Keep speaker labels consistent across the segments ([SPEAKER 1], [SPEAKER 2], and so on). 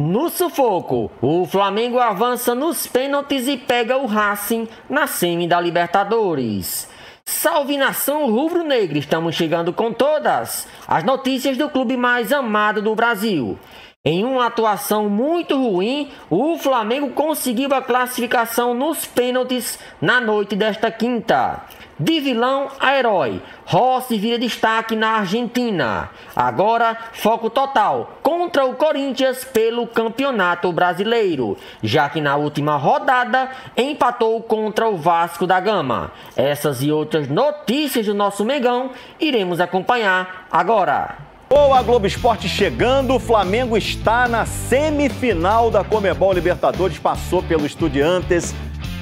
[SPEAKER 1] No sufoco, o Flamengo avança nos pênaltis e pega o Racing na semi da Libertadores. Salve nação rubro-negra, estamos chegando com todas as notícias do clube mais amado do Brasil. Em uma atuação muito ruim, o Flamengo conseguiu a classificação nos pênaltis na noite desta quinta. De vilão a herói, Rossi vira destaque na Argentina. Agora, foco total contra o Corinthians pelo Campeonato Brasileiro, já que na última rodada empatou contra o Vasco da Gama. Essas e outras notícias do nosso Mengão iremos acompanhar agora.
[SPEAKER 2] Boa, Globo Esporte chegando, o Flamengo está na semifinal da Conmebol Libertadores, passou pelo Estudiantes,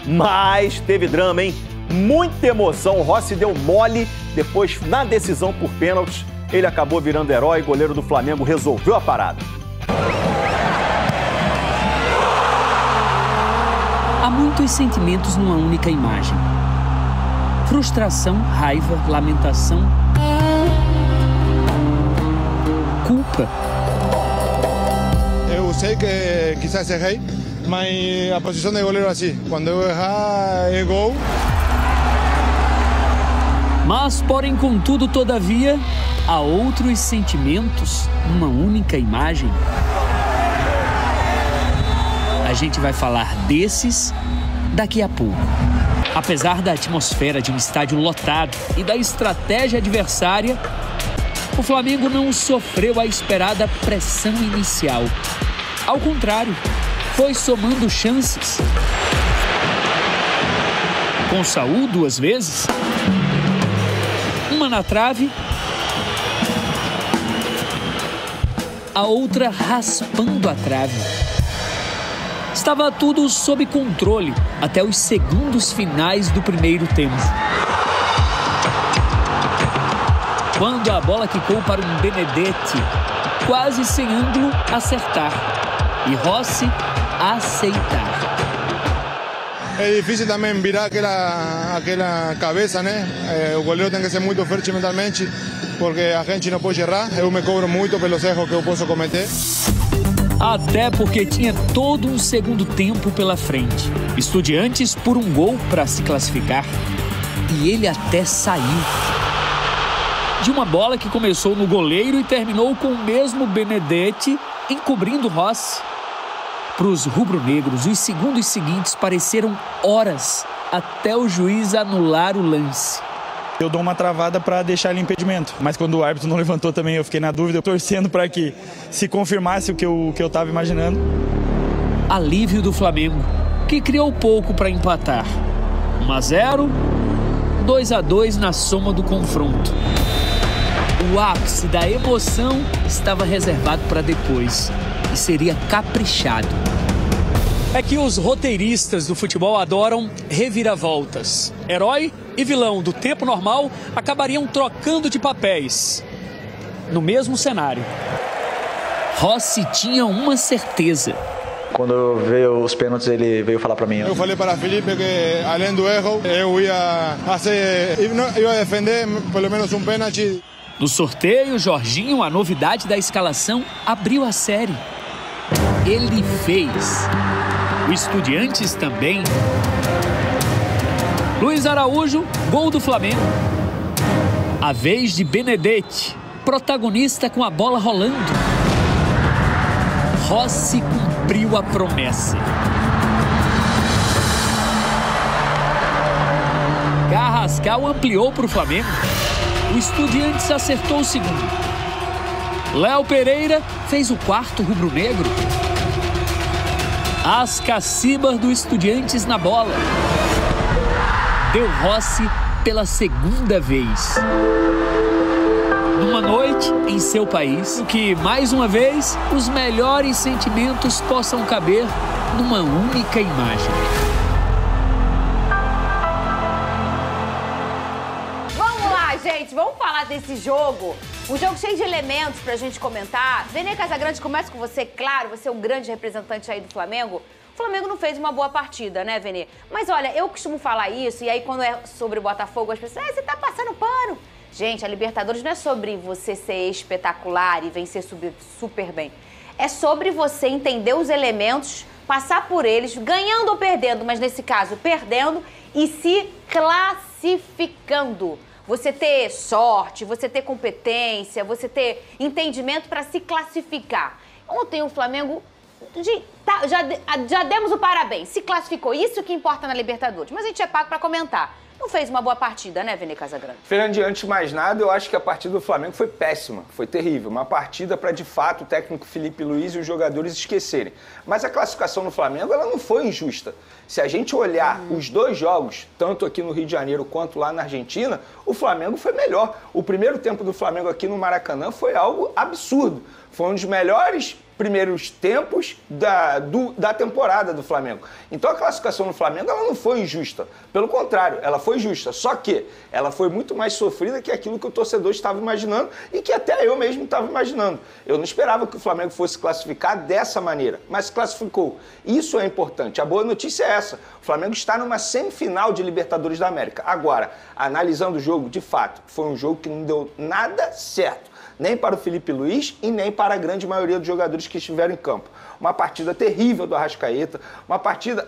[SPEAKER 2] mas teve drama, hein? Muita emoção, o Rossi deu mole, depois na decisão por pênaltis, ele acabou virando herói, goleiro do Flamengo resolveu a parada.
[SPEAKER 3] Há muitos sentimentos numa única imagem. Frustração, raiva, lamentação, culpa.
[SPEAKER 4] Eu sei que quizás errei, mas a posição de goleiro é assim. Quando eu errar, é gol.
[SPEAKER 3] Mas, porém, contudo, todavia, há outros sentimentos numa única imagem. A gente vai falar desses daqui a pouco. Apesar da atmosfera de um estádio lotado e da estratégia adversária, o Flamengo não sofreu a esperada pressão inicial. Ao contrário, foi somando chances. Com Saúl 2 vezes, uma na trave, a outra raspando a trave. Estava tudo sob controle até os segundos finais do primeiro tempo. Quando a bola quicou para um Benedetti, quase sem ângulo, acertar. E Rossi aceitar.
[SPEAKER 4] É difícil também virar aquela cabeça, né? O goleiro tem que ser muito forte mentalmente, porque a gente não pode errar. Eu me cobro muito pelos erros que eu posso cometer.
[SPEAKER 3] Até porque tinha todo um segundo tempo pela frente. Estudiantes por um gol para se classificar. E ele até saiu. De uma bola que começou no goleiro e terminou com o mesmo Benedetti encobrindo Rossi. Para os rubro-negros, os segundos seguintes pareceram horas até o juiz anular o lance.
[SPEAKER 5] Eu dou uma travada para deixar ele impedimento, mas quando o árbitro não levantou também eu fiquei na dúvida, torcendo para que se confirmasse o que eu estava imaginando.
[SPEAKER 3] Alívio do Flamengo, que criou pouco para empatar. 1-0, 2-2 na soma do confronto. O ápice da emoção estava reservado para depois e seria caprichado. É que os roteiristas do futebol adoram reviravoltas. Herói e vilão do tempo normal acabariam trocando de papéis no mesmo cenário. Rossi tinha uma certeza.
[SPEAKER 6] Quando veio os pênaltis, ele veio falar para mim.
[SPEAKER 4] Eu falei para Felipe que, além do erro, eu ia defender pelo menos um pênalti.
[SPEAKER 3] No sorteio, Jorginho, a novidade da escalação, abriu a série. Ele fez. O Estudiantes também. Luiz Araújo, gol do Flamengo. A vez de Benedetti, protagonista com a bola rolando. Rossi cumpriu a promessa. Carrascal ampliou para o Flamengo. O Estudiantes acertou o segundo. Léo Pereira fez o quarto rubro-negro. As cacibas do Estudiantes na bola. Deu Rossi pela segunda vez. Numa noite em seu país, que, mais uma vez, os melhores sentimentos possam caber numa única imagem.
[SPEAKER 7] Vamos lá, gente, vamos falar desse jogo. Um jogo cheio de elementos pra gente comentar. Vene Casagrande, começa com você, claro, você é um grande representante aí do Flamengo. O Flamengo não fez uma boa partida, né, Vene? Mas olha, eu costumo falar isso, e aí quando é sobre o Botafogo, as pessoas, você tá passando pano. Gente, a Libertadores não é sobre você ser espetacular e vencer super bem. É sobre você entender os elementos, passar por eles, ganhando ou perdendo, mas nesse caso perdendo e se classificando. Você ter sorte, você ter competência, você ter entendimento para se classificar. Ontem o Flamengo, já demos o parabéns, se classificou, isso que importa na Libertadores. Mas a gente é pago para comentar. Não fez uma boa partida, né, Vene Casagrande?
[SPEAKER 8] Fernandinho, antes de mais nada, eu acho que a partida do Flamengo foi péssima, foi terrível. Uma partida para, de fato, o técnico Felipe Luiz e os jogadores esquecerem. Mas a classificação no Flamengo, ela não foi injusta. Se a gente olhar os dois jogos, tanto aqui no Rio de Janeiro quanto lá na Argentina, o Flamengo foi melhor. O primeiro tempo do Flamengo aqui no Maracanã foi algo absurdo. Foi um dos melhores primeiros tempos da temporada do Flamengo. Então a classificação no Flamengo ela não foi injusta. Pelo contrário, ela foi justa. Só que ela foi muito mais sofrida que aquilo que o torcedor estava imaginando e que até eu mesmo estava imaginando. Eu não esperava que o Flamengo fosse classificar dessa maneira, mas classificou. Isso é importante. A boa notícia é essa. O Flamengo está numa semifinal de Libertadores da América. Agora, analisando o jogo, de fato, foi um jogo que não deu nada certo. Nem para o Felipe Luiz e nem para a grande maioria dos jogadores que estiveram em campo. Uma partida terrível do Arrascaeta,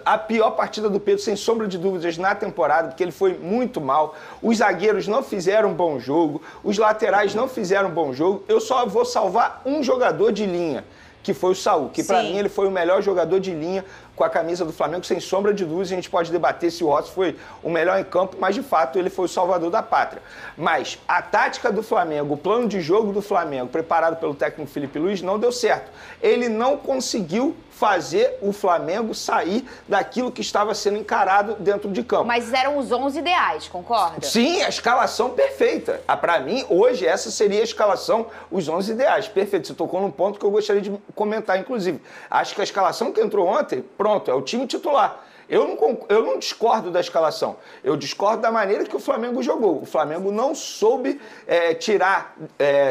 [SPEAKER 8] a pior partida do Pedro, sem sombra de dúvidas, na temporada, porque ele foi muito mal. Os zagueiros não fizeram um bom jogo, os laterais não fizeram um bom jogo. Eu só vou salvar um jogador de linha, que foi o Saúl, que para mim ele foi o melhor jogador de linha com a camisa do Flamengo, sem sombra de dúvidas. A gente pode debater se o Rossi foi o melhor em campo, mas de fato ele foi o salvador da pátria. Mas a tática do Flamengo, o plano de jogo do Flamengo, preparado pelo técnico Felipe Luiz, não deu certo. Ele não conseguiu fazer o Flamengo sair daquilo que estava sendo encarado dentro de campo.
[SPEAKER 7] Mas eram os 11 ideais, concorda?
[SPEAKER 8] Sim, a escalação perfeita. Para mim, hoje, essa seria a escalação, os 11 ideais. Perfeito, você tocou num ponto que eu gostaria de comentar, inclusive. Acho que a escalação que entrou ontem, pronto, é o time titular. Eu não discordo da escalação, eu discordo da maneira que o Flamengo jogou. O Flamengo não soube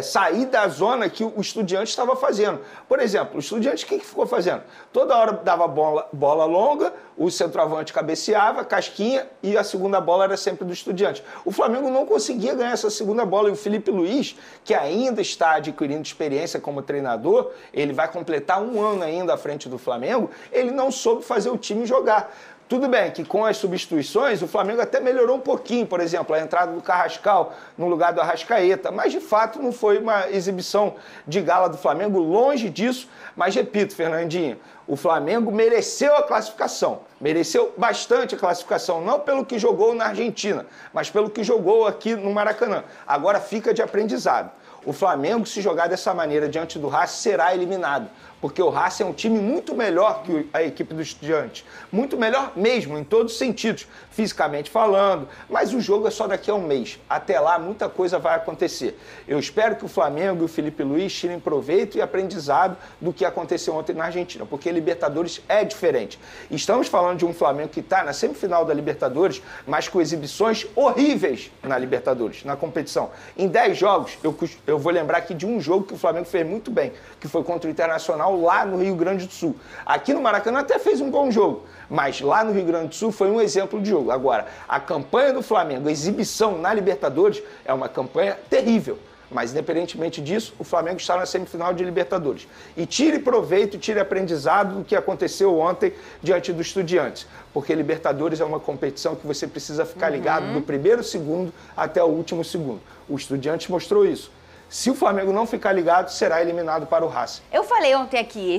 [SPEAKER 8] sair da zona que o Estudiantes estava fazendo. Por exemplo, o Estudiantes, o que ficou fazendo? Toda hora dava bola longa, o centroavante cabeceava, casquinha, e a segunda bola era sempre do Estudiantes. O Flamengo não conseguia ganhar essa segunda bola, e o Felipe Luiz, que ainda está adquirindo experiência como treinador, ele vai completar 1 ano ainda à frente do Flamengo, ele não soube fazer o time jogar. Tudo bem que com as substituições o Flamengo até melhorou um pouquinho, por exemplo, a entrada do Carrascal no lugar do Arrascaeta, mas de fato não foi uma exibição de gala do Flamengo, longe disso. Mas repito, Fernandinho, o Flamengo mereceu a classificação, mereceu bastante a classificação, não pelo que jogou na Argentina, mas pelo que jogou aqui no Maracanã. Agora fica de aprendizado. O Flamengo, se jogar dessa maneira diante do Racing, será eliminado. Porque o Racing é um time muito melhor que a equipe do Estudiantes. Muito melhor mesmo, em todos os sentidos, fisicamente falando. Mas o jogo é só daqui a um mês. Até lá, muita coisa vai acontecer. Eu espero que o Flamengo e o Felipe Luiz tirem proveito e aprendizado do que aconteceu ontem na Argentina. Porque Libertadores é diferente. Estamos falando de um Flamengo que está na semifinal da Libertadores, mas com exibições horríveis na Libertadores, na competição. Em 10 jogos, eu vou lembrar aqui de um jogo que o Flamengo fez muito bem, que foi contra o Internacional lá no Rio Grande do Sul. Aqui no Maracanã até fez um bom jogo, mas lá no Rio Grande do Sul foi um exemplo de jogo. Agora, a campanha do Flamengo, a exibição na Libertadores, é uma campanha terrível. Mas, independentemente disso, o Flamengo está na semifinal de Libertadores. E tire proveito, tire aprendizado do que aconteceu ontem diante do Estudiantes. Porque Libertadores é uma competição que você precisa ficar ligado do primeiro segundo até o último segundo. O Estudiantes mostrou isso. Se o Flamengo não ficar ligado, será eliminado para o Racing.
[SPEAKER 7] Eu falei ontem aqui,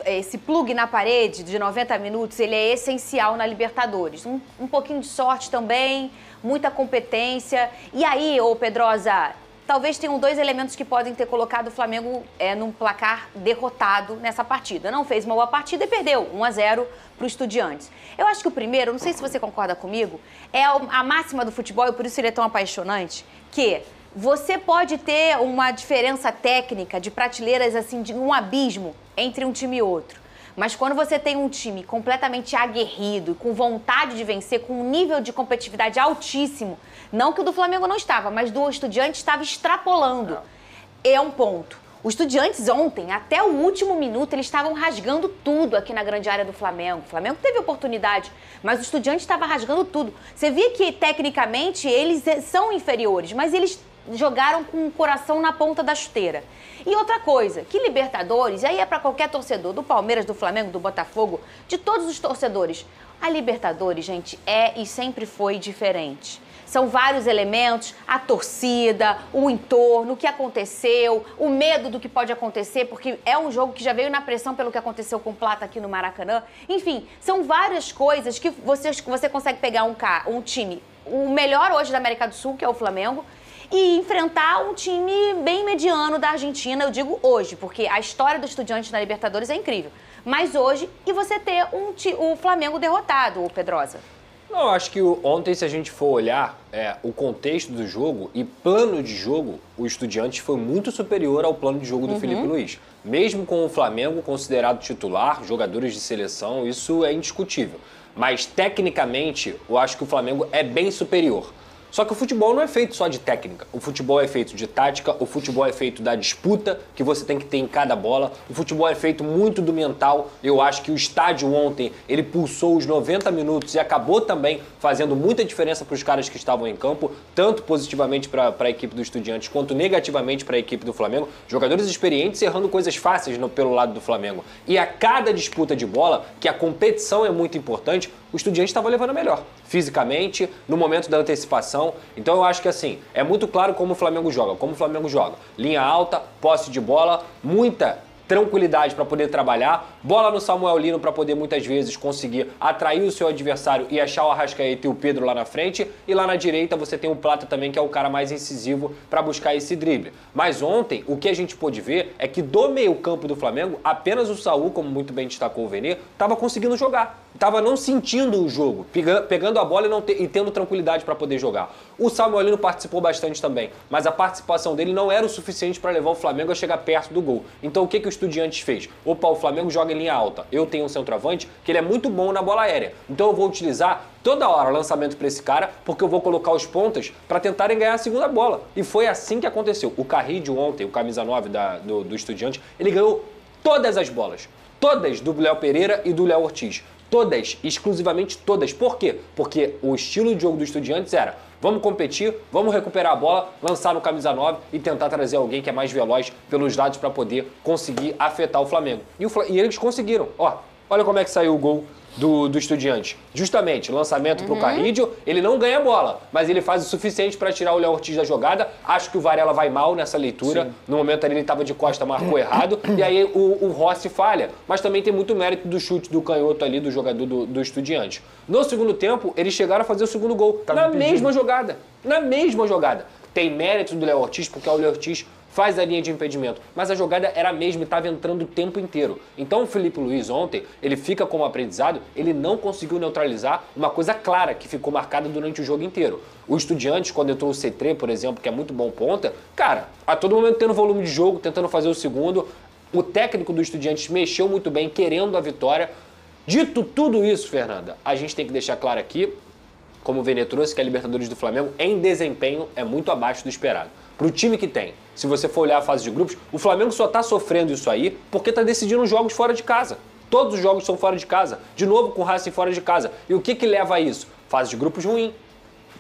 [SPEAKER 7] esse plug na parede de 90 minutos, ele é essencial na Libertadores. Um pouquinho de sorte também, muita competência. E aí, ô Pedrosa, talvez tenham 2 elementos que podem ter colocado o Flamengo num placar derrotado nessa partida. Não fez uma boa partida e perdeu 1-0 para o Estudiantes. Eu acho que o primeiro, não sei se você concorda comigo, é a máxima do futebol, e por isso ele é tão apaixonante, que você pode ter uma diferença técnica de prateleiras, assim, de um abismo entre um time e outro. Mas quando você tem um time completamente aguerrido, com vontade de vencer, com um nível de competitividade altíssimo, não que o do Flamengo não estava, mas do Estudiantes estava extrapolando. É um ponto. Os Estudiantes ontem, até o último minuto, eles estavam rasgando tudo aqui na grande área do Flamengo. O Flamengo teve oportunidade, mas o Estudiantes estava rasgando tudo. Você via que, tecnicamente, eles são inferiores, mas eles jogaram com o coração na ponta da chuteira. E outra coisa, que Libertadores, e aí é para qualquer torcedor, do Palmeiras, do Flamengo, do Botafogo, de todos os torcedores, a Libertadores, gente, é e sempre foi diferente. São vários elementos, a torcida, o entorno, o que aconteceu, o medo do que pode acontecer, porque é um jogo que já veio na pressão pelo que aconteceu com o Plata aqui no Maracanã. Enfim, são várias coisas que você consegue pegar um time, o melhor hoje da América do Sul, que é o Flamengo, e enfrentar um time bem mediano da Argentina, eu digo hoje, porque a história do Estudiantes na Libertadores é incrível. Mas hoje, e você ter o Flamengo derrotado, Pedrosa.
[SPEAKER 9] Não, eu acho que ontem, se a gente for olhar o contexto do jogo e plano de jogo, o Estudiantes foi muito superior ao plano de jogo do Felipe Luiz. Mesmo com o Flamengo considerado titular, jogadores de seleção, isso é indiscutível. Mas, tecnicamente, eu acho que o Flamengo é bem superior. Só que o futebol não é feito só de técnica. O futebol é feito de tática, o futebol é feito da disputa que você tem que ter em cada bola. O futebol é feito muito do mental. Eu acho que o estádio ontem, ele pulsou os 90 minutos e acabou também fazendo muita diferença para os caras que estavam em campo, tanto positivamente para a equipe do Estudiantes quanto negativamente para a equipe do Flamengo. Jogadores experientes errando coisas fáceis pelo lado do Flamengo. E a cada disputa de bola, que a competição é muito importante, o Estudiante estava levando a melhor, fisicamente, no momento da antecipação. Então eu acho que assim, é muito claro como o Flamengo joga. Linha alta, posse de bola, muita tranquilidade para poder trabalhar, bola no Samuel Lino para poder muitas vezes conseguir atrair o seu adversário e achar o Arrascaeta e o Pedro lá na frente, e lá na direita você tem o Plata também, que é o cara mais incisivo para buscar esse drible. Mas ontem, o que a gente pôde ver é que do meio campo do Flamengo, apenas o Saúl, como muito bem destacou o Vene, estava conseguindo jogar. Estava não sentindo o jogo, pegando a bola e tendo tranquilidade para poder jogar. O Samuel Lino participou bastante também, mas a participação dele não era o suficiente para levar o Flamengo a chegar perto do gol. Então o que o Estudiantes fez? Opa, o Flamengo joga em linha alta. Eu tenho um centroavante que ele é muito bom na bola aérea. Então eu vou utilizar toda hora o lançamento para esse cara, porque eu vou colocar os pontas para tentarem ganhar a segunda bola. E foi assim que aconteceu. O Carrillo ontem, o camisa 9 do Estudiantes, ele ganhou todas as bolas. Todas do Léo Pereira e do Léo Ortiz. Todas, exclusivamente todas. Por quê? Porque o estilo de jogo do Estudiantes era: vamos competir, vamos recuperar a bola, lançar no camisa 9 e tentar trazer alguém que é mais veloz pelos lados para poder conseguir afetar o Flamengo. E eles conseguiram. Olha como é que saiu o gol do Estudiante. Justamente, lançamento pro Carrillo, ele não ganha bola, mas ele faz o suficiente para tirar o Léo Ortiz da jogada. Acho que o Varela vai mal nessa leitura. Sim. No momento ali ele estava de costa, marcou errado. E aí o Rossi falha. Mas também tem muito mérito do chute do canhoto ali do jogador do Estudiante. No segundo tempo, eles chegaram a fazer o segundo gol. Na mesma jogada. Na mesma jogada. Tem mérito do Léo Ortiz, porque o Léo Ortiz faz a linha de impedimento, mas a jogada era a mesma e estava entrando o tempo inteiro. Então o Felipe Luiz ontem, ele fica como aprendizado, ele não conseguiu neutralizar uma coisa clara que ficou marcada durante o jogo inteiro. O Estudiantes, quando entrou o C3, por exemplo, que é muito bom ponta, cara, a todo momento tendo volume de jogo, tentando fazer o segundo, o técnico do Estudiantes mexeu muito bem, querendo a vitória. Dito tudo isso, Fernanda, a gente tem que deixar claro aqui, como o Vene trouxe, que a Libertadores do Flamengo, em desempenho, é muito abaixo do esperado. Para o time que tem, se você for olhar a fase de grupos, o Flamengo só está sofrendo isso aí porque está decidindo jogos fora de casa. Todos os jogos são fora de casa. De novo com o Racing fora de casa. E o que leva a isso? Fase de grupos ruim.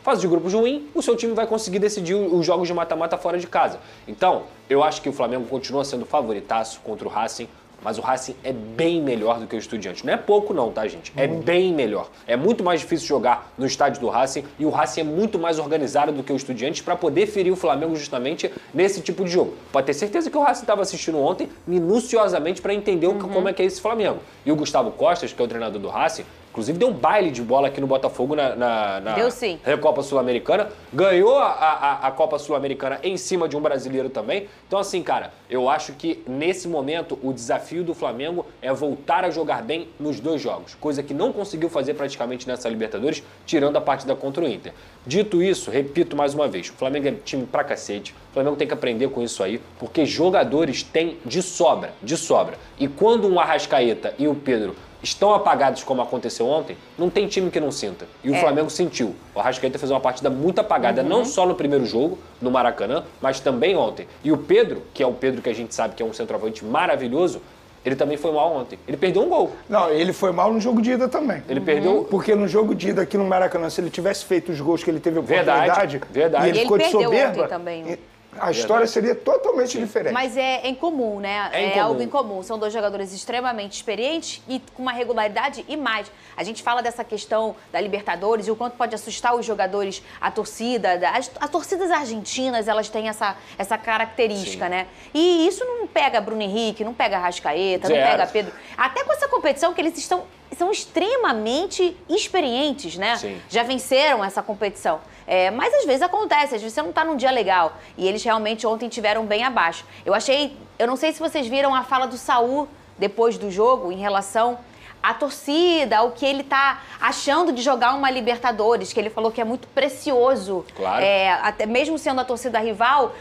[SPEAKER 9] Fase de grupos ruim, o seu time vai conseguir decidir os jogos de mata-mata fora de casa. Então, eu acho que o Flamengo continua sendo favoritaço contra o Racing, mas o Racing é bem melhor do que o Estudiantes. Não é pouco não, tá, gente? É bem melhor. É muito mais difícil jogar no estádio do Racing e o Racing é muito mais organizado do que o Estudiantes para poder ferir o Flamengo justamente nesse tipo de jogo. Pode ter certeza que o Racing estava assistindo ontem minuciosamente para entender como é que é esse Flamengo. E o Gustavo Costas, que é o treinador do Racing, inclusive deu um baile de bola aqui no Botafogo na Recopa Sul-Americana. Ganhou a Copa Sul-Americana em cima de um brasileiro também. Então assim, cara, eu acho que nesse momento o desafio do Flamengo é voltar a jogar bem nos dois jogos. Coisa que não conseguiu fazer praticamente nessa Libertadores, tirando a partida contra o Inter. Dito isso, repito mais uma vez, o Flamengo é time pra cacete. O Flamengo tem que aprender com isso aí, porque jogadores tem de sobra. E quando um Arrascaeta e o Pedro estão apagados como aconteceu ontem, não tem time que não sinta. E o Flamengo sentiu. O Arrascaeta fez uma partida muito apagada, não só no primeiro jogo, no Maracanã, mas também ontem. E o Pedro, que é o Pedro que a gente sabe que é um centroavante maravilhoso, Ele também foi mal ontem. Ele perdeu um gol.
[SPEAKER 8] Não, ele foi mal no jogo de ida também.
[SPEAKER 9] Ele perdeu...
[SPEAKER 8] Porque no jogo de ida aqui no Maracanã, se ele tivesse feito os gols que ele teve oportunidade...
[SPEAKER 9] Verdade.
[SPEAKER 8] E ele ficou de
[SPEAKER 7] perdeu
[SPEAKER 8] soberba,
[SPEAKER 7] ontem também.
[SPEAKER 8] a história seria totalmente diferente.
[SPEAKER 7] Mas é incomum, né? É algo incomum. São dois jogadores extremamente experientes e com uma regularidade e mais. A gente fala dessa questão da Libertadores e o quanto pode assustar os jogadores, a torcida. As torcidas argentinas, elas têm essa característica, né? E isso não pega Bruno Henrique, não pega Arrascaeta, não pega Pedro. Até com essa competição que eles são extremamente experientes, né?
[SPEAKER 9] Sim.
[SPEAKER 7] Já venceram essa competição. Mas às vezes acontece, às vezes você não tá num dia legal. E eles realmente ontem tiveram bem abaixo. Eu não sei se vocês viram a fala do Saúl depois do jogo em relação à torcida, ao que ele tá achando de jogar uma Libertadores, que ele falou que é muito precioso.
[SPEAKER 9] Claro.
[SPEAKER 7] Até mesmo sendo a torcida rival,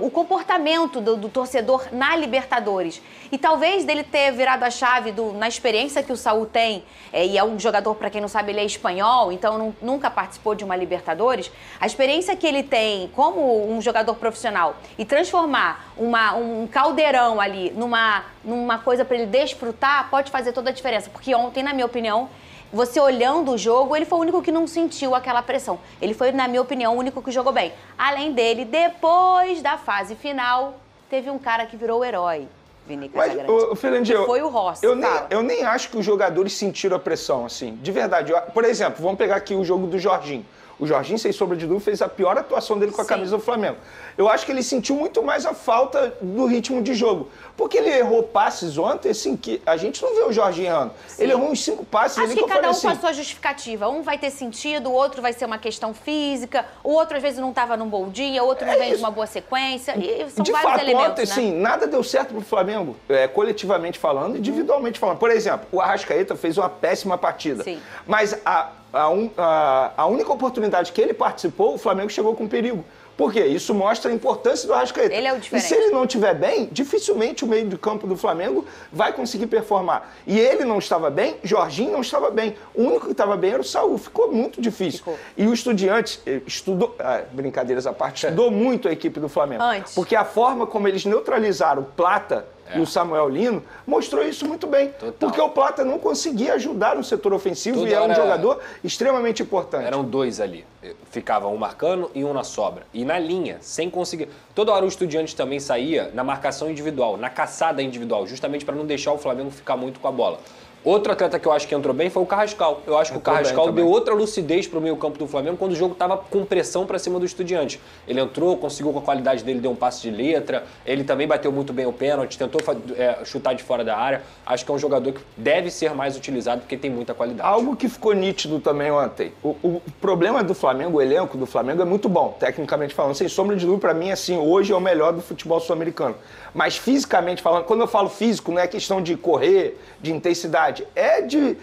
[SPEAKER 7] o comportamento do torcedor na Libertadores. E talvez dele ter virado a chave na experiência que o Saúl tem, e é um jogador, para quem não sabe, ele é espanhol, então nunca participou de uma Libertadores. A experiência que ele tem como um jogador profissional e transformar um caldeirão ali numa coisa para ele desfrutar pode fazer toda a diferença. Porque ontem, na minha opinião, você olhando o jogo, ele foi o único que não sentiu aquela pressão. Ele foi, na minha opinião, o único que jogou bem. Além dele, depois da fase final, teve um cara que virou o herói, Vini Casagrande.
[SPEAKER 8] Mas, Fernandinho,
[SPEAKER 7] foi o Rossi.
[SPEAKER 8] Eu nem acho que os jogadores sentiram a pressão, assim, de verdade. Por exemplo, vamos pegar aqui o jogo do Jorginho. O Jorginho, sem sombra de dúvida, fez a pior atuação dele com a camisa do Flamengo. Eu acho que ele sentiu muito mais a falta do ritmo de jogo. Porque ele errou passes ontem, assim, que a gente não vê o Jorginho errando. Sim. Ele errou uns 5 passes
[SPEAKER 7] acho
[SPEAKER 8] ali
[SPEAKER 7] que
[SPEAKER 8] eu falei
[SPEAKER 7] cada um
[SPEAKER 8] assim...
[SPEAKER 7] com a sua justificativa. Um vai ter sentido, o outro vai ser uma questão física, o outro às vezes não estava num bom dia, o outro não vem de uma boa sequência. E são
[SPEAKER 8] de
[SPEAKER 7] vários
[SPEAKER 8] fato,
[SPEAKER 7] elementos,
[SPEAKER 8] ontem,
[SPEAKER 7] né?
[SPEAKER 8] sim, nada deu certo pro Flamengo, coletivamente falando, individualmente falando. Por exemplo, o Arrascaeta fez uma péssima partida.
[SPEAKER 7] Sim.
[SPEAKER 8] Mas a única oportunidade que ele participou, o Flamengo chegou com perigo. Por quê? Isso mostra a importância do Arrascaeta.
[SPEAKER 7] Ele é o diferente.
[SPEAKER 8] E se ele não estiver bem, dificilmente o meio de campo do Flamengo vai conseguir performar. E ele não estava bem, Jorginho não estava bem. O único que estava bem era o Saúl. Ficou muito difícil. E o Estudiantes estudou, brincadeiras à parte, estudou muito a equipe do Flamengo.
[SPEAKER 7] Antes.
[SPEAKER 8] Porque a forma como eles neutralizaram o Plata e o Samuel Lino mostrou isso muito bem.
[SPEAKER 9] Total.
[SPEAKER 8] Porque o Plata não conseguia ajudar no setor ofensivo e era um jogador extremamente importante.
[SPEAKER 9] Eram 2 ali. Ficava um marcando e um na sobra. E na linha, sem conseguir... Toda hora o Estudiantes também saía na marcação individual, na caçada individual, justamente para não deixar o Flamengo ficar muito com a bola. Outro atleta que eu acho que entrou bem foi o Carrascal. Eu acho que o Carrascal deu outra lucidez para o meio-campo do Flamengo quando o jogo estava com pressão para cima do Estudiante. Ele entrou, conseguiu com a qualidade dele, deu um passe de letra. Ele também bateu muito bem o pênalti, tentou chutar de fora da área. Acho que é um jogador que deve ser mais utilizado porque tem muita qualidade.
[SPEAKER 8] Algo que ficou nítido também ontem. O problema do Flamengo, o elenco do Flamengo é muito bom, tecnicamente falando. Sem sombra de dúvida, para mim, assim, hoje é o melhor do futebol sul-americano. Mas fisicamente falando, quando eu falo físico, não é questão de correr, de intensidade, é de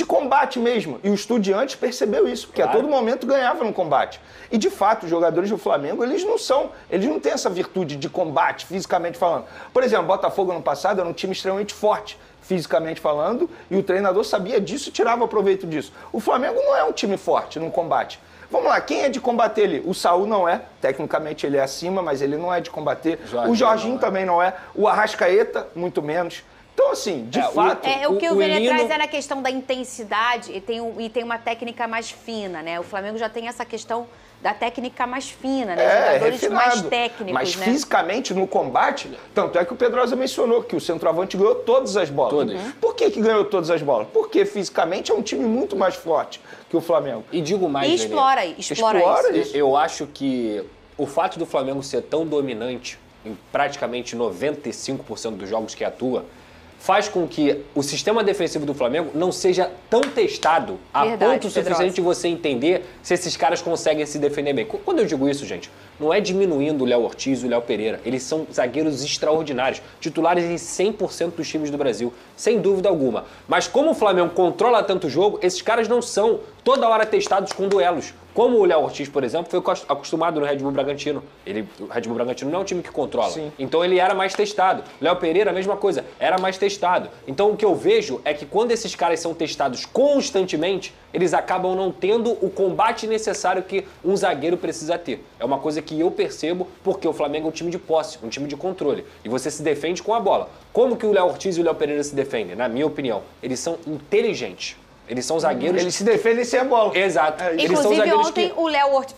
[SPEAKER 8] combate mesmo. E o Estudiantes percebeu isso, porque a todo momento ganhava no combate. E de fato, os jogadores do Flamengo, eles não têm essa virtude de combate, fisicamente falando. Por exemplo, o Botafogo ano passado era um time extremamente forte, fisicamente falando, e o treinador sabia disso e tirava proveito disso. O Flamengo não é um time forte no combate. Vamos lá, quem é de combater ali? O Saúl não é, tecnicamente ele é acima, mas ele não é de combater. O Jorginho também não é. O Arrascaeta, muito menos. Então, assim, de fato...
[SPEAKER 7] O que o Vene traz é na questão da intensidade e tem uma técnica mais fina, né? O Flamengo já tem essa questão da técnica mais fina, né? Jogadores
[SPEAKER 8] refinado,
[SPEAKER 7] mais técnicos,
[SPEAKER 8] mas
[SPEAKER 7] né?
[SPEAKER 8] fisicamente, no combate, tanto é que o Pedrosa mencionou que o centroavante ganhou todas as bolas.
[SPEAKER 9] Todas.
[SPEAKER 8] Por que ganhou todas as bolas? Porque fisicamente é um time muito mais forte que o Flamengo.
[SPEAKER 9] E digo mais,
[SPEAKER 7] E explora isso.
[SPEAKER 9] Eu acho que o fato do Flamengo ser tão dominante em praticamente 95% dos jogos que atua, faz com que o sistema defensivo do Flamengo não seja tão testado a ponto suficiente de você entender se esses caras conseguem se defender bem. Quando eu digo isso, gente, não é diminuindo o Léo Ortiz e o Léo Pereira. Eles são zagueiros extraordinários, titulares em 100% dos times do Brasil, sem dúvida alguma. Mas como o Flamengo controla tanto o jogo, esses caras não são toda hora testados com duelos. Como o Léo Ortiz, por exemplo, foi acostumado no Red Bull Bragantino. O Red Bull Bragantino não é um time que controla.
[SPEAKER 8] Sim.
[SPEAKER 9] Então ele era mais testado. Léo Pereira, a mesma coisa, era mais testado. Então o que eu vejo é que quando esses caras são testados constantemente, eles acabam não tendo o combate necessário que um zagueiro precisa ter. É uma coisa que eu percebo porque o Flamengo é um time de posse, um time de controle. E você se defende com a bola. Como que o Léo Ortiz e o Léo Pereira se defendem? Na minha opinião, eles são inteligentes. Eles são zagueiros...
[SPEAKER 8] Eles se defendem sem a bola.
[SPEAKER 9] Exato.
[SPEAKER 7] Inclusive,
[SPEAKER 9] são zagueiros
[SPEAKER 7] ontem,
[SPEAKER 9] que...
[SPEAKER 7] foi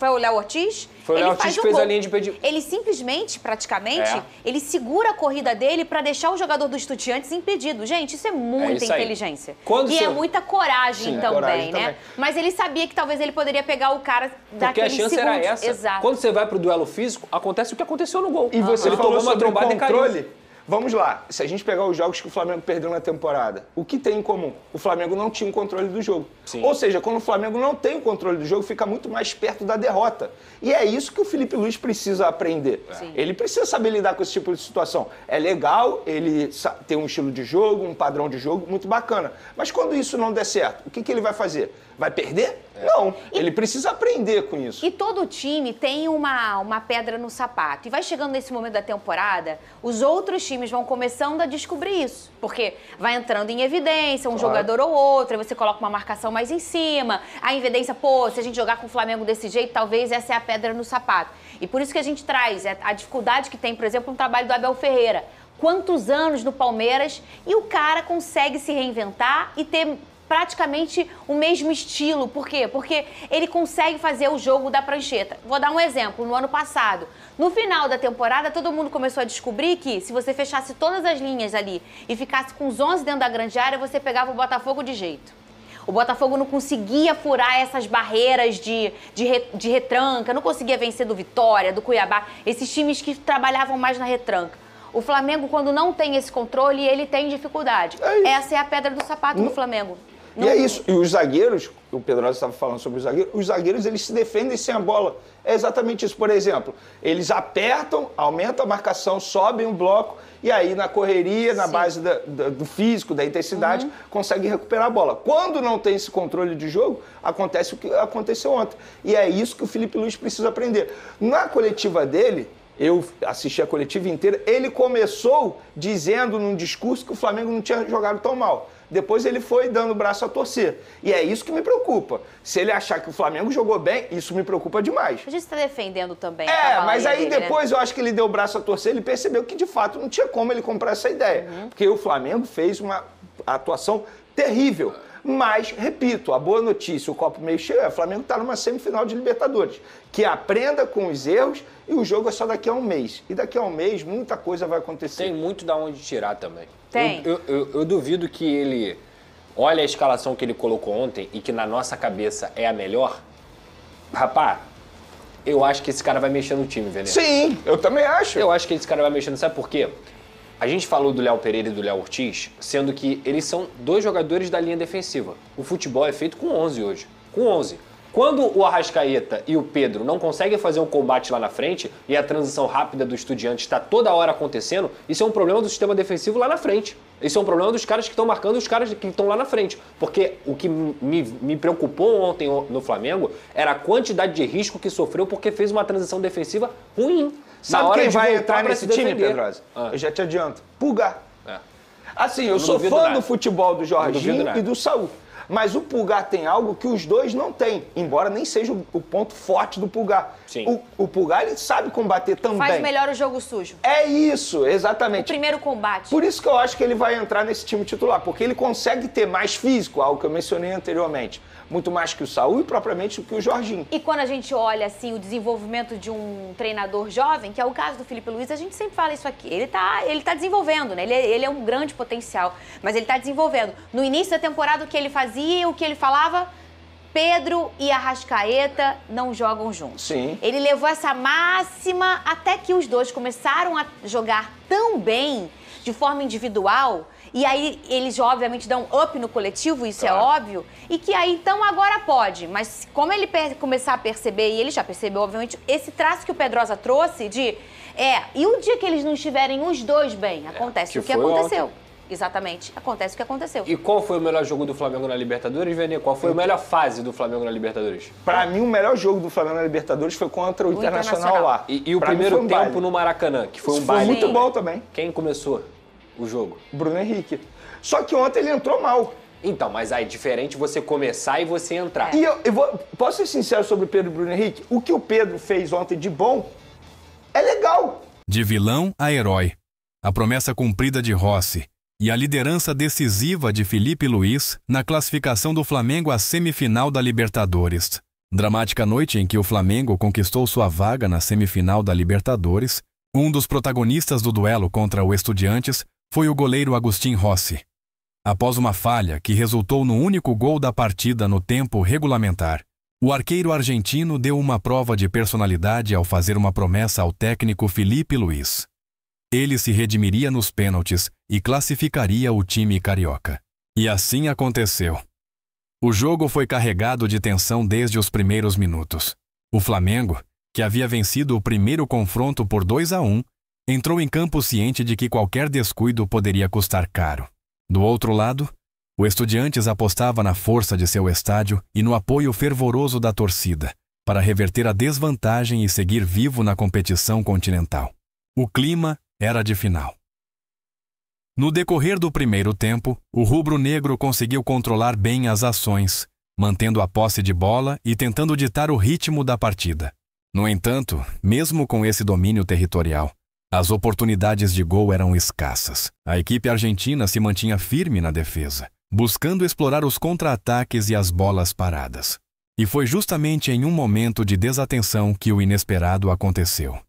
[SPEAKER 7] o Léo Ortiz?
[SPEAKER 9] Foi o Léo Ortiz que fez a linha de impedimento.
[SPEAKER 7] Ele simplesmente, praticamente, ele segura a corrida dele para deixar o jogador do Estudiantes impedido. Gente, isso é muita inteligência. É muita coragem também, né? Mas ele sabia que talvez ele poderia pegar o cara daquele segundo.
[SPEAKER 9] Porque a chance era essa.
[SPEAKER 7] Exato.
[SPEAKER 9] Quando você vai pro duelo físico, acontece o que aconteceu no gol.
[SPEAKER 8] E você
[SPEAKER 9] ele
[SPEAKER 8] falou
[SPEAKER 9] tomou uma trombada e caiu.
[SPEAKER 8] Vamos lá, se a gente pegar os jogos que o Flamengo perdeu na temporada, o que tem em comum? O Flamengo não tinha o controle do jogo.
[SPEAKER 9] Sim.
[SPEAKER 8] Ou seja, quando o Flamengo não tem o controle do jogo, fica muito mais perto da derrota. E é isso que o Felipe Luiz precisa aprender.
[SPEAKER 7] Sim.
[SPEAKER 8] Ele precisa saber lidar com esse tipo de situação. É legal, ele tem um estilo de jogo, um padrão de jogo muito bacana. Mas quando isso não der certo, o que ele vai fazer? Vai perder? Não, ele precisa aprender com isso.
[SPEAKER 7] E todo time tem uma pedra no sapato. E vai chegando nesse momento da temporada, os outros times vão começando a descobrir isso. Porque vai entrando em evidência um jogador ou outro, aí você coloca uma marcação mais em cima. A evidência, se a gente jogar com o Flamengo desse jeito, talvez essa é a pedra no sapato. E por isso que a gente traz a dificuldade que tem, por exemplo, no trabalho do Abel Ferreira. Quantos anos no Palmeiras e o cara consegue se reinventar e ter praticamente o mesmo estilo. Por quê? Porque ele consegue fazer o jogo da prancheta. Vou dar um exemplo. No ano passado, no final da temporada, todo mundo começou a descobrir que se você fechasse todas as linhas ali e ficasse com os 11 dentro da grande área, você pegava o Botafogo de jeito. O Botafogo não conseguia furar essas barreiras de retranca, não conseguia vencer do Vitória, do Cuiabá, esses times que trabalhavam mais na retranca. O Flamengo, quando não tem esse controle, ele tem dificuldade. Essa é a pedra do sapato do Flamengo.
[SPEAKER 8] E é isso. E os zagueiros, o Pedrosa estava falando sobre os zagueiros, eles se defendem sem a bola. É exatamente isso. Por exemplo, eles apertam, aumentam a marcação, sobem o bloco e aí na correria, na base do físico, da intensidade, conseguem recuperar a bola. Quando não tem esse controle de jogo, acontece o que aconteceu ontem. E é isso que o Felipe Luiz precisa aprender. Na coletiva dele, eu assisti a coletiva inteira, ele começou dizendo num discurso que o Flamengo não tinha jogado tão mal. Depois ele foi dando o braço a torcer. E é isso que me preocupa. Se ele achar que o Flamengo jogou bem, isso me preocupa demais.
[SPEAKER 7] A gente está defendendo também.
[SPEAKER 8] Mas aí depois eu acho que ele deu o braço a torcer, ele percebeu que de fato não tinha como ele comprar essa ideia. Porque o Flamengo fez uma atuação terrível. Mas, repito, a boa notícia, o copo meio cheio, o Flamengo está numa semifinal de Libertadores. Que aprenda com os erros e o jogo é só daqui a um mês. E daqui a um mês muita coisa vai acontecer.
[SPEAKER 9] Tem muito da onde tirar também.
[SPEAKER 7] Tem.
[SPEAKER 9] Eu duvido que ele olhe a escalação que ele colocou ontem e que na nossa cabeça é a melhor. Rapaz, eu acho que esse cara vai mexer no time, Veneno.
[SPEAKER 8] Sim, eu também acho.
[SPEAKER 9] Eu acho que esse cara vai mexer no... Sabe por quê? A gente falou do Léo Pereira e do Léo Ortiz, sendo que eles são dois jogadores da linha defensiva. O futebol é feito com 11 hoje. Com 11. Quando o Arrascaeta e o Pedro não conseguem fazer um combate lá na frente e a transição rápida do Estudiantes está toda hora acontecendo, isso é um problema do sistema defensivo lá na frente. Isso é um problema dos caras que estão marcando os caras que estão lá na frente. Porque o que me preocupou ontem no Flamengo era a quantidade de risco que sofreu porque fez uma transição defensiva ruim.
[SPEAKER 8] Sabe quem vai entrar nesse time, Pedrosa? Eu já te adianto. Pulgar. Assim, eu sou fã do futebol do Jorginho e do Saúl. Mas o Pulgar tem algo que os dois não têm, embora nem seja o ponto forte do Pulgar.
[SPEAKER 9] Sim.
[SPEAKER 8] O Pulgar, ele sabe combater também.
[SPEAKER 7] Faz melhor o jogo sujo.
[SPEAKER 8] É isso, exatamente.
[SPEAKER 7] O primeiro combate.
[SPEAKER 8] Por isso que eu acho que ele vai entrar nesse time titular, porque ele consegue ter mais físico, algo que eu mencionei anteriormente. Muito mais que o Saúl e propriamente que o Jorginho.
[SPEAKER 7] E quando a gente olha assim o desenvolvimento de um treinador jovem, que é o caso do Felipe Luiz, a gente sempre fala isso aqui. Ele tá desenvolvendo, né? Ele é um grande potencial, mas ele tá desenvolvendo. No início da temporada, o que ele fazia, o que ele falava, Pedro e Arrascaeta não jogam juntos.
[SPEAKER 8] Sim.
[SPEAKER 7] Ele levou essa máxima até que os dois começaram a jogar tão bem, de forma individual, e aí eles obviamente dão up no coletivo, isso
[SPEAKER 8] Claro.
[SPEAKER 7] é óbvio, e que aí então agora pode, mas como ele começar a perceber, e ele já percebeu obviamente, esse traço que o Pedrosa trouxe de, e o dia que eles não estiverem os dois bem, acontece o que aconteceu.
[SPEAKER 9] Ontem.
[SPEAKER 7] Exatamente, acontece o que aconteceu.
[SPEAKER 9] E qual foi o melhor jogo do Flamengo na Libertadores, Venê? Qual foi a melhor fase do Flamengo na Libertadores?
[SPEAKER 8] Pra mim, o melhor jogo do Flamengo na Libertadores foi contra o Internacional lá.
[SPEAKER 9] E o
[SPEAKER 8] Pra mim,
[SPEAKER 9] primeiro
[SPEAKER 8] foi um
[SPEAKER 9] tempo
[SPEAKER 8] baile.
[SPEAKER 9] no Maracanã, que foi um
[SPEAKER 8] Foi
[SPEAKER 9] baile.
[SPEAKER 8] muito bom também.
[SPEAKER 9] Quem começou o jogo?
[SPEAKER 8] Bruno Henrique. Só que ontem ele entrou mal.
[SPEAKER 9] Então, mas aí é diferente você começar e você entrar.
[SPEAKER 8] E posso ser sincero sobre o Pedro e Bruno Henrique? O que o Pedro fez ontem de bom é legal.
[SPEAKER 10] De vilão a herói, a promessa cumprida de Rossi e a liderança decisiva de Felipe Luiz na classificação do Flamengo à semifinal da Libertadores. Dramática noite em que o Flamengo conquistou sua vaga na semifinal da Libertadores. Um dos protagonistas do duelo contra o Estudiantes foi o goleiro Agustín Rossi. Após uma falha que resultou no único gol da partida no tempo regulamentar, o arqueiro argentino deu uma prova de personalidade ao fazer uma promessa ao técnico Felipe Luiz. Ele se redimiria nos pênaltis e classificaria o time carioca. E assim aconteceu. O jogo foi carregado de tensão desde os primeiros minutos. O Flamengo, que havia vencido o primeiro confronto por 2-1, entrou em campo ciente de que qualquer descuido poderia custar caro. Do outro lado, o Estudiantes apostava na força de seu estádio e no apoio fervoroso da torcida, para reverter a desvantagem e seguir vivo na competição continental. O clima era de final. No decorrer do primeiro tempo, o rubro-negro conseguiu controlar bem as ações, mantendo a posse de bola e tentando ditar o ritmo da partida. No entanto, mesmo com esse domínio territorial, as oportunidades de gol eram escassas. A equipe argentina se mantinha firme na defesa, buscando explorar os contra-ataques e as bolas paradas. E foi justamente em um momento de desatenção que o inesperado aconteceu.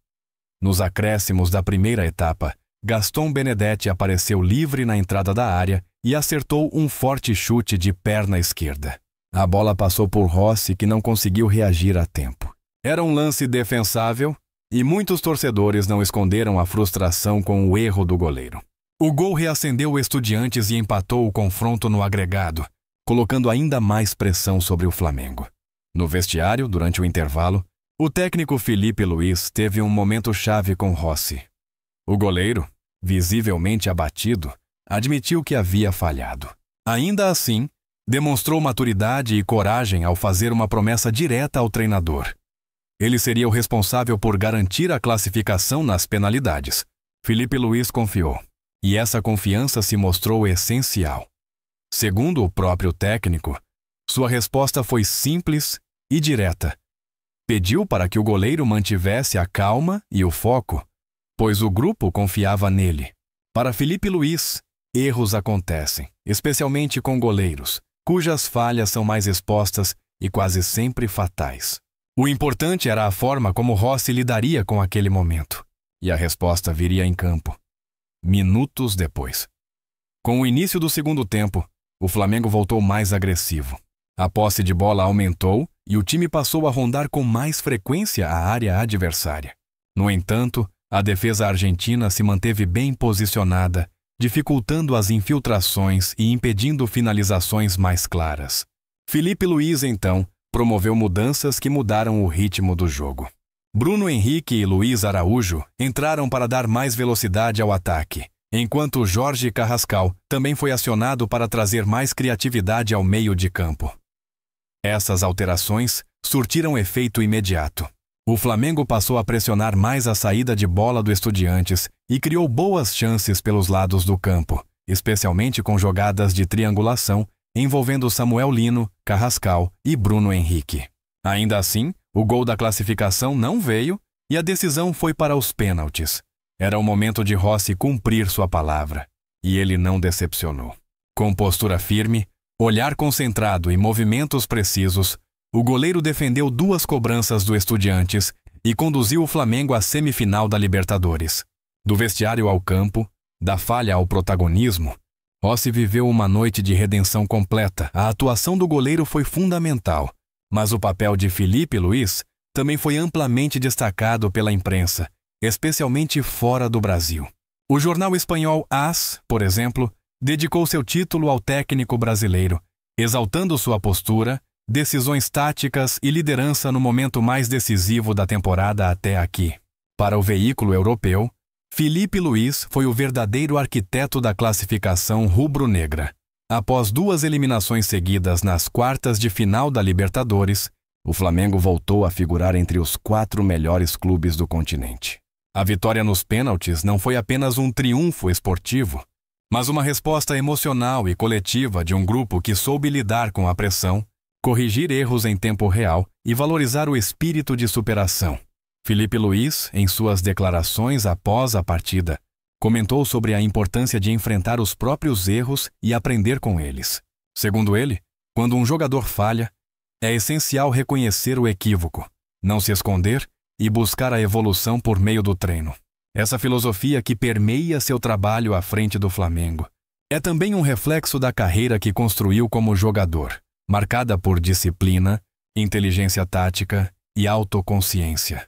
[SPEAKER 10] Nos acréscimos da primeira etapa, Gaston Benedetti apareceu livre na entrada da área e acertou um forte chute de perna esquerda. A bola passou por Rossi, que não conseguiu reagir a tempo. Era um lance defensável e muitos torcedores não esconderam a frustração com o erro do goleiro. O gol reacendeu o Estudiantes e empatou o confronto no agregado, colocando ainda mais pressão sobre o Flamengo. No vestiário, durante o intervalo, o técnico Felipe Luiz teve um momento chave com Rossi. O goleiro, visivelmente abatido, admitiu que havia falhado. Ainda assim, demonstrou maturidade e coragem ao fazer uma promessa direta ao treinador. Ele seria o responsável por garantir a classificação nas penalidades. Felipe Luiz confiou, e essa confiança se mostrou essencial. Segundo o próprio técnico, sua resposta foi simples e direta. Pediu para que o goleiro mantivesse a calma e o foco, pois o grupo confiava nele. Para Felipe Luiz, erros acontecem, especialmente com goleiros, cujas falhas são mais expostas e quase sempre fatais. O importante era a forma como Rossi lidaria com aquele momento, e a resposta viria em campo, minutos depois. Com o início do segundo tempo, o Flamengo voltou mais agressivo. A posse de bola aumentou e o time passou a rondar com mais frequência a área adversária. No entanto, a defesa argentina se manteve bem posicionada, dificultando as infiltrações e impedindo finalizações mais claras. Felipe Luiz, então, promoveu mudanças que mudaram o ritmo do jogo. Bruno Henrique e Luiz Araújo entraram para dar mais velocidade ao ataque, enquanto Jorge Carrascal também foi acionado para trazer mais criatividade ao meio de campo. Essas alterações surtiram efeito imediato. O Flamengo passou a pressionar mais a saída de bola do Estudiantes e criou boas chances pelos lados do campo, especialmente com jogadas de triangulação envolvendo Samuel Lino, Carrascal e Bruno Henrique. Ainda assim, o gol da classificação não veio e a decisão foi para os pênaltis. Era o momento de Rossi cumprir sua palavra, e ele não decepcionou. Com postura firme, olhar concentrado e movimentos precisos, o goleiro defendeu 2 cobranças do Estudiantes e conduziu o Flamengo à semifinal da Libertadores. Do vestiário ao campo, da falha ao protagonismo, Rossi viveu uma noite de redenção completa. A atuação do goleiro foi fundamental, mas o papel de Felipe Luiz também foi amplamente destacado pela imprensa, especialmente fora do Brasil. O jornal espanhol AS, por exemplo, dedicou seu título ao técnico brasileiro, exaltando sua postura, decisões táticas e liderança no momento mais decisivo da temporada até aqui. Para o veículo europeu, Felipe Luiz foi o verdadeiro arquiteto da classificação rubro-negra. Após 2 eliminações seguidas nas quartas de final da Libertadores, o Flamengo voltou a figurar entre os 4 melhores clubes do continente. A vitória nos pênaltis não foi apenas um triunfo esportivo, mas uma resposta emocional e coletiva de um grupo que soube lidar com a pressão, corrigir erros em tempo real e valorizar o espírito de superação. Filipe Luís, em suas declarações após a partida, comentou sobre a importância de enfrentar os próprios erros e aprender com eles. Segundo ele, quando um jogador falha, é essencial reconhecer o equívoco, não se esconder e buscar a evolução por meio do treino. Essa filosofia que permeia seu trabalho à frente do Flamengo é também um reflexo da carreira que construiu como jogador, marcada por disciplina, inteligência tática e autoconsciência.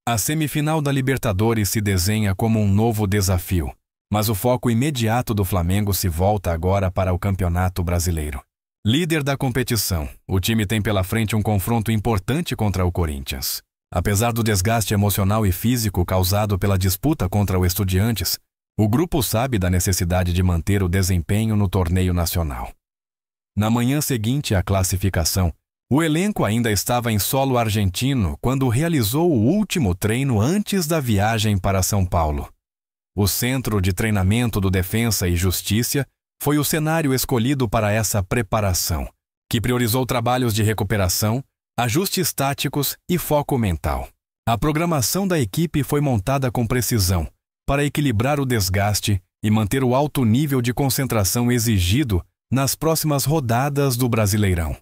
[SPEAKER 10] A semifinal da Libertadores se desenha como um novo desafio, mas o foco imediato do Flamengo se volta agora para o Campeonato Brasileiro. Líder da competição, o time tem pela frente um confronto importante contra o Corinthians. Apesar do desgaste emocional e físico causado pela disputa contra o Estudiantes, o grupo sabe da necessidade de manter o desempenho no torneio nacional. Na manhã seguinte à classificação, o elenco ainda estava em solo argentino quando realizou o último treino antes da viagem para São Paulo. O Centro de Treinamento do Defensa e Justiça foi o cenário escolhido para essa preparação, que priorizou trabalhos de recuperação, ajustes táticos e foco mental. A programação da equipe foi montada com precisão, para equilibrar o desgaste e manter o alto nível de concentração exigido nas próximas rodadas do Brasileirão.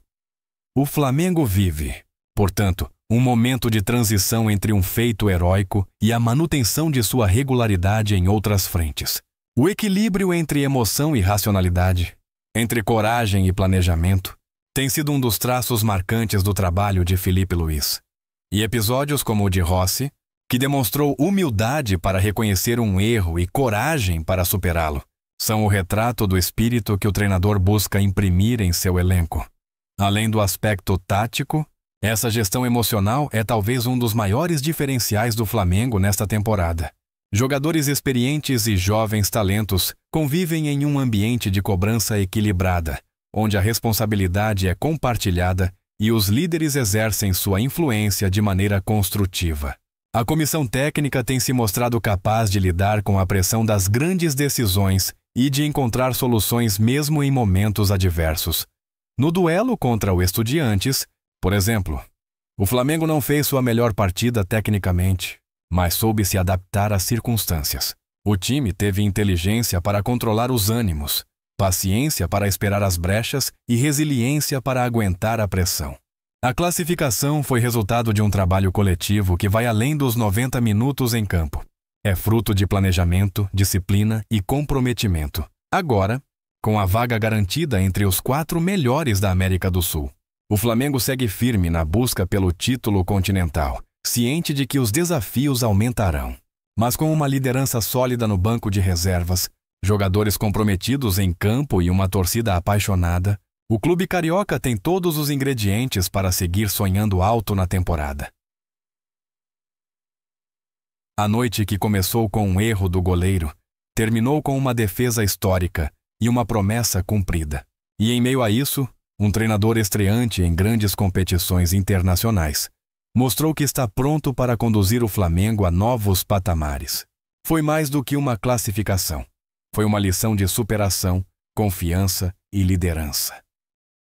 [SPEAKER 10] O Flamengo vive, portanto, um momento de transição entre um feito heróico e a manutenção de sua regularidade em outras frentes. O equilíbrio entre emoção e racionalidade, entre coragem e planejamento, tem sido um dos traços marcantes do trabalho de Filipe Luís. E episódios como o de Rossi, que demonstrou humildade para reconhecer um erro e coragem para superá-lo, são o retrato do espírito que o treinador busca imprimir em seu elenco. Além do aspecto tático, essa gestão emocional é talvez um dos maiores diferenciais do Flamengo nesta temporada. Jogadores experientes e jovens talentos convivem em um ambiente de cobrança equilibrada, onde a responsabilidade é compartilhada e os líderes exercem sua influência de maneira construtiva. A comissão técnica tem se mostrado capaz de lidar com a pressão das grandes decisões e de encontrar soluções mesmo em momentos adversos. No duelo contra o Estudiantes, por exemplo, o Flamengo não fez sua melhor partida tecnicamente, mas soube se adaptar às circunstâncias. O time teve inteligência para controlar os ânimos, paciência para esperar as brechas e resiliência para aguentar a pressão. A classificação foi resultado de um trabalho coletivo que vai além dos 90 minutos em campo. É fruto de planejamento, disciplina e comprometimento. Agora, com a vaga garantida entre os 4 melhores da América do Sul, o Flamengo segue firme na busca pelo título continental, ciente de que os desafios aumentarão. Mas com uma liderança sólida no banco de reservas, jogadores comprometidos em campo e uma torcida apaixonada, o clube carioca tem todos os ingredientes para seguir sonhando alto na temporada. A noite que começou com um erro do goleiro, terminou com uma defesa histórica e uma promessa cumprida. E em meio a isso, um treinador estreante em grandes competições internacionais mostrou que está pronto para conduzir o Flamengo a novos patamares. Foi mais do que uma classificação. Foi uma lição de superação, confiança e liderança.